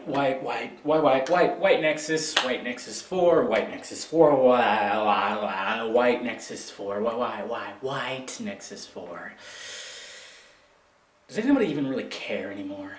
white Nexus 4, white Nexus 4, white Nexus 4, white Nexus 4. Does anybody even really care anymore?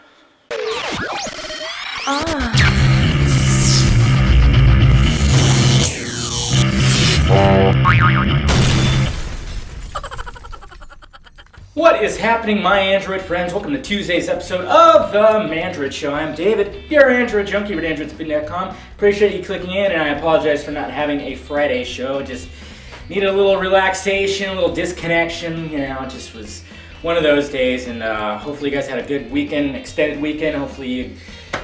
What is happening, my Android friends? Welcome to Tuesday's episode of the Mandroid Show. I'm David, your Android junkie at AndroidSPIN.com. Appreciate you clicking in, and I apologize for not having a Friday show. Just needed a little relaxation, a little disconnection. You know, it just was one of those days, and hopefully you guys had a good weekend, extended weekend. Hopefully you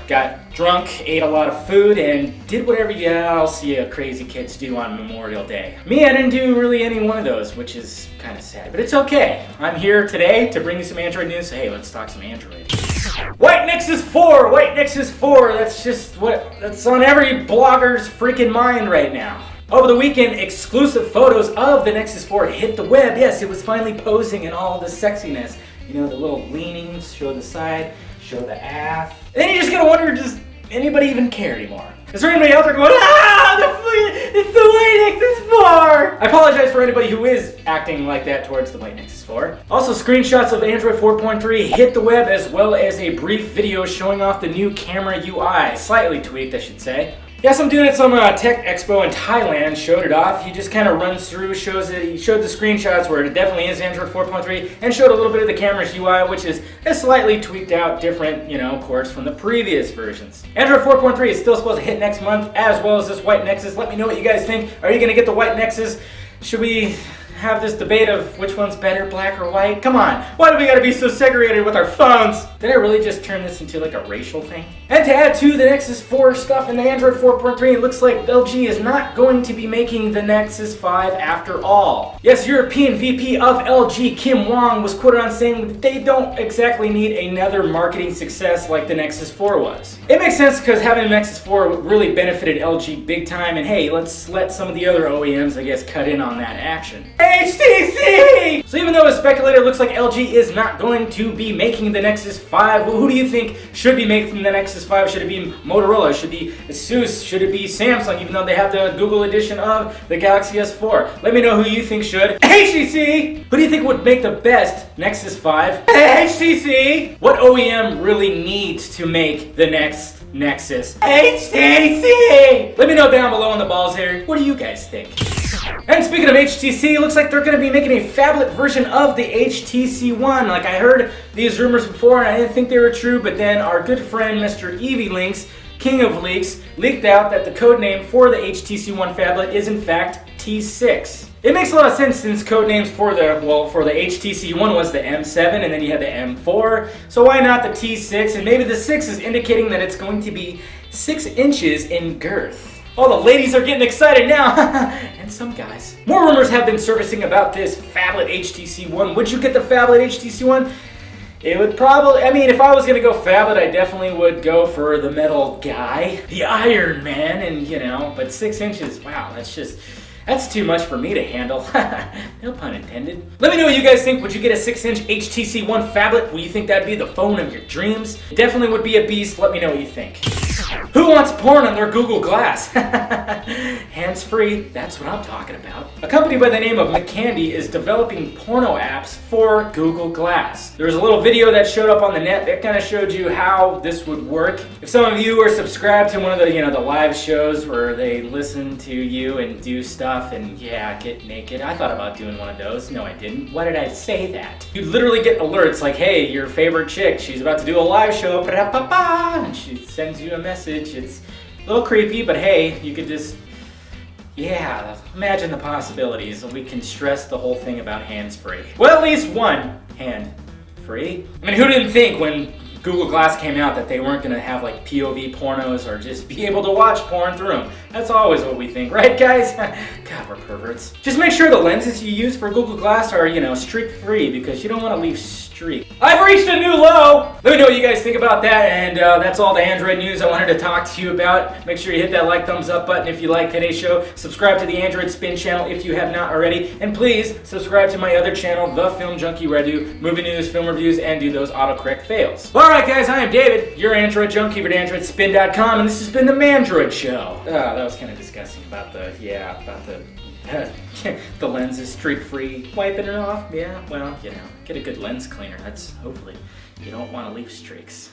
got drunk, ate a lot of food, and did whatever else you crazy kids do on Memorial Day. Me, I didn't do really any one of those, which is kind of sad, but it's okay. I'm here today to bring you some Android news, so hey, let's talk some Android. White Nexus 4! White Nexus 4! That's on every blogger's freaking mind right now. Over the weekend, exclusive photos of the Nexus 4 hit the web. Yes, it was finally posing in all the sexiness. You know, the little leanings, show the side, show the ass. And then you just gotta wonder, does anybody even care anymore? Is there anybody out there going, it's the white Nexus 4! I apologize for anybody who is acting like that towards the white Nexus 4. Also, screenshots of Android 4.3 hit the web, as well as a brief video showing off the new camera UI. Slightly tweaked, I should say. Yeah, some dude at some tech expo in Thailand showed it off. He just kind of runs through, he showed the screenshots where it definitely is Android 4.3, and showed a little bit of the camera's UI, which is a slightly tweaked out, different, of course, from the previous versions. Android 4.3 is still supposed to hit next month, as well as this white Nexus. Let me know what you guys think. Are you going to get the white Nexus? Should we have this debate of which one's better, black or white? Come on, why do we gotta be so segregated with our phones? Did I really just turn this into like a racial thing? And to add to the Nexus 4 stuff in the Android 4.3, it looks like LG is not going to be making the Nexus 5 after all. Yes, European VP of LG, Kim Wong, was quoted on saying that they don't exactly need another marketing success like the Nexus 4 was. It makes sense because having the Nexus 4 really benefited LG big time, and hey, let's let some of the other OEMs, I guess, cut in on that action. HTC! So even though it's speculated, it looks like LG is not going to be making the Nexus 5. Well, who do you think should be making the Nexus 5? Should it be Motorola? Should it be ASUS? Should it be Samsung, even though they have the Google edition of the Galaxy S4? Let me know who you think should. HTC! Who do you think would make the best Nexus 5? HTC! What OEM really needs to make the next Nexus? HTC! Let me know down below on the balls here. What do you guys think? And speaking of HTC, it looks like they're going to be making a phablet version of the HTC One. Like, I heard these rumors before and I didn't think they were true, but then our good friend Mr. Evie Links, King of Leaks, leaked out that the code name for the HTC One phablet is in fact T6. It makes a lot of sense since code names for the HTC One was the M7 and then you had the M4. So why not the T6? And maybe the 6 is indicating that it's going to be 6 inches in girth. All the ladies are getting excited now, and some guys. More rumors have been surfacing about this phablet HTC One. Would you get the phablet HTC One? It would probably, if I was gonna go phablet, I definitely would go for the metal guy, the Iron Man, and but 6 inches, wow, that's too much for me to handle. No pun intended. Let me know what you guys think. Would you get a 6-inch HTC One phablet? Would you think that'd be the phone of your dreams? It definitely would be a beast. Let me know what you think. Who wants porn on their Google Glass? Hands-free, that's what I'm talking about. A company by the name of McCandy is developing porno apps for Google Glass. There was a little video that showed up on the net that kind of showed you how this would work. If some of you are subscribed to one of the, the live shows where they listen to you and do stuff and get naked. I thought about doing one of those. No, I didn't. Why did I say that? You'd literally get alerts like, hey, your favorite chick, she's about to do a live show, and she sends you a message. It's a little creepy, but hey, you could just, imagine the possibilities. We can stress the whole thing about hands-free. Well, at least one hand-free. Who didn't think when Google Glass came out that they weren't going to have like POV pornos or just be able to watch porn through them? That's always what we think, right guys? God, we're perverts. Just make sure the lenses you use for Google Glass are, streak free, because you don't want to leave streak. I've reached a new low! Let me know what you guys think about that, and that's all the Android news I wanted to talk to you about. Make sure you hit that like, thumbs up button if you like today's show. Subscribe to the Android Spin channel if you have not already. And please subscribe to my other channel, The Film Junkie, where I do movie news, film reviews, and do those autocorrect fails. Alright guys, I am David, your Android Junkie at AndroidSPIN.com, and this has been the Mandroid Show. That was kind of disgusting about the the lens is streak-free. Wiping it off, yeah, well, you know, get a good lens cleaner. That's hopefully, you don't want to leave streaks.